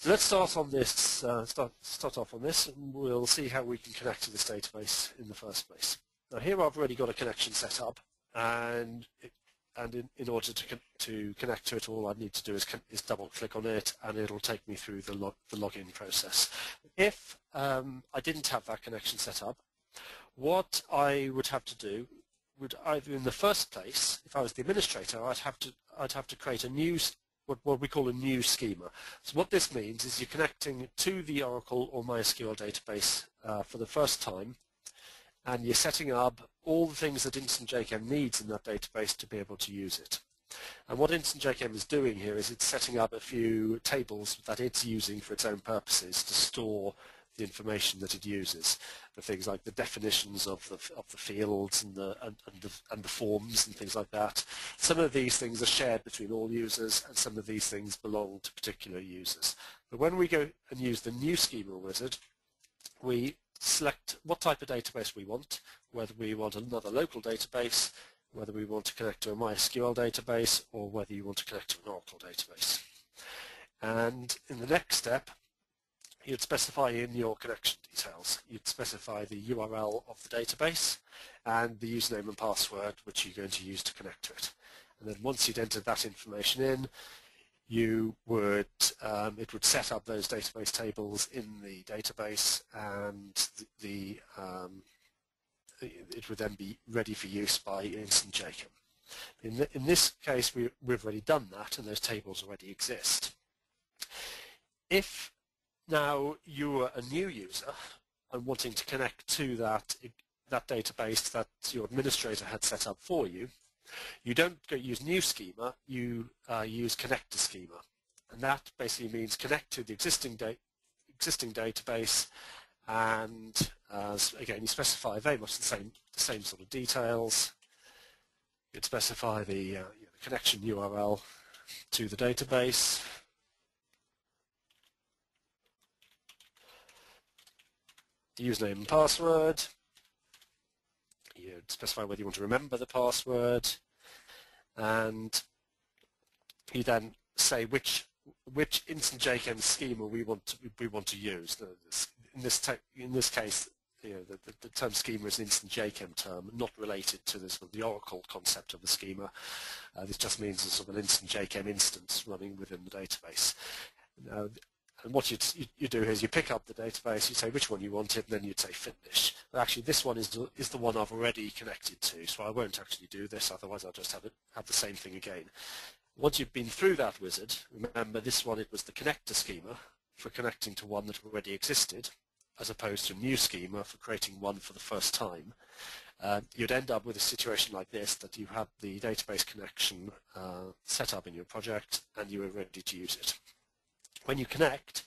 So let's start on this. Start off on this, and we'll see how we can connect to this database in the first place. Now here I've already got a connection set up, and in order to connect to it, all I need to do is double click on it, and it'll take me through the login process. If I didn't have that connection set up, what I would have to do would either, in the first place, if I was the administrator, I'd have to create a new, what we call a new schema. So what this means is you're connecting to the Oracle or MySQL database for the first time, and you're setting up all the things that Instant JChem needs in that database to be able to use it. And what Instant JChem is doing here is it's setting up a few tables that it's using for its own purposes to store the information that it uses, the things like the definitions of the fields and the forms and things like that. Some of these things are shared between all users, and some of these things belong to particular users. But when we go and use the new schema wizard, we select what type of database we want, whether we want another local database, whether we want to connect to a MySQL database, or whether you want to connect to an Oracle database. And in the next step, you'd specify in your connection details. You'd specify the URL of the database and the username and password which you're going to use to connect to it. And then once you'd entered that information in, you would it would set up those database tables in the database, and it would then be ready for use by Instant JChem. In this case, we've already done that, and those tables already exist. If now you are a new user and wanting to connect to that database that your administrator had set up for you, you don't use new schema, you use connect to schema. And that basically means connect to the existing database, and again, you specify very much the same sort of details. You'd specify the connection URL to the database, the username and password. You'd specify whether you want to remember the password, and you then say which Instant JChem schema we want to use. In this case, the term schema is an Instant JChem term, not related to the Oracle concept of the schema. This just means a sort of an Instant JChem instance running within the database. And what you do is you pick up the database, you say which one you wanted, and then you'd say finish. But actually, this one is the one I've already connected to, so I won't actually do this. Otherwise, I'll just have the same thing again. Once you've been through that wizard, remember this one, it was the connector schema for connecting to one that already existed, as opposed to a new schema for creating one for the first time. You'd end up with a situation like this, that you have the database connection set up in your project, and you are ready to use it. When you connect,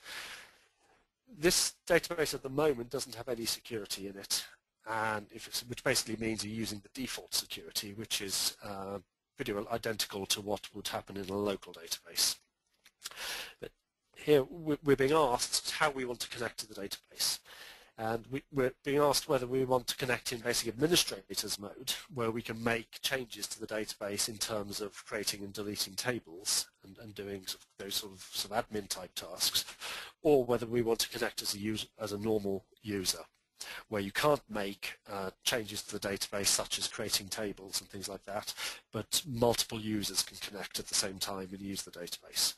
this database at the moment doesn't have any security in it, and which basically means you're using the default security, which is pretty well identical to what would happen in a local database. But here we're being asked how we want to connect to the database. And we're being asked whether we want to connect in basic administrators mode, where we can make changes to the database in terms of creating and deleting tables and doing those sort of admin type tasks, or whether we want to connect as a normal user, where you can't make changes to the database such as creating tables and things like that, but multiple users can connect at the same time and use the database.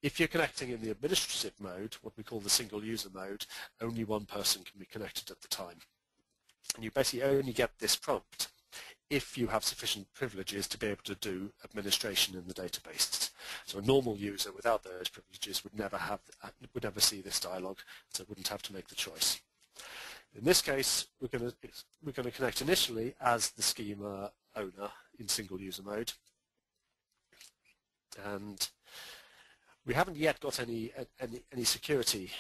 If you're connecting in the administrative mode, what we call the single user mode, only one person can be connected at the time. And you basically only get this prompt if you have sufficient privileges to be able to do administration in the database. So a normal user without those privileges would never see this dialog, so wouldn't have to make the choice. In this case, we're going to connect initially as the schema owner in single user mode, and we haven't yet got any security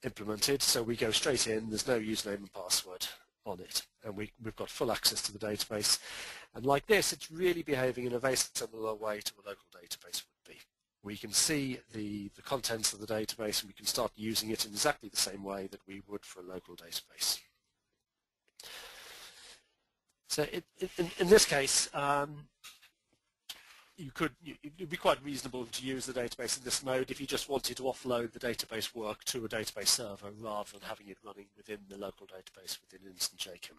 implemented, so we go straight in. There's no username and password on it, and we've got full access to the database. And like this, it's really behaving in a very similar way to a local database would be. We can see the contents of the database, and we can start using it in exactly the same way that we would for a local database. So in this case, it'd be quite reasonable to use the database in this mode if you just wanted to offload the database work to a database server rather than having it running within the local database within instant JChem.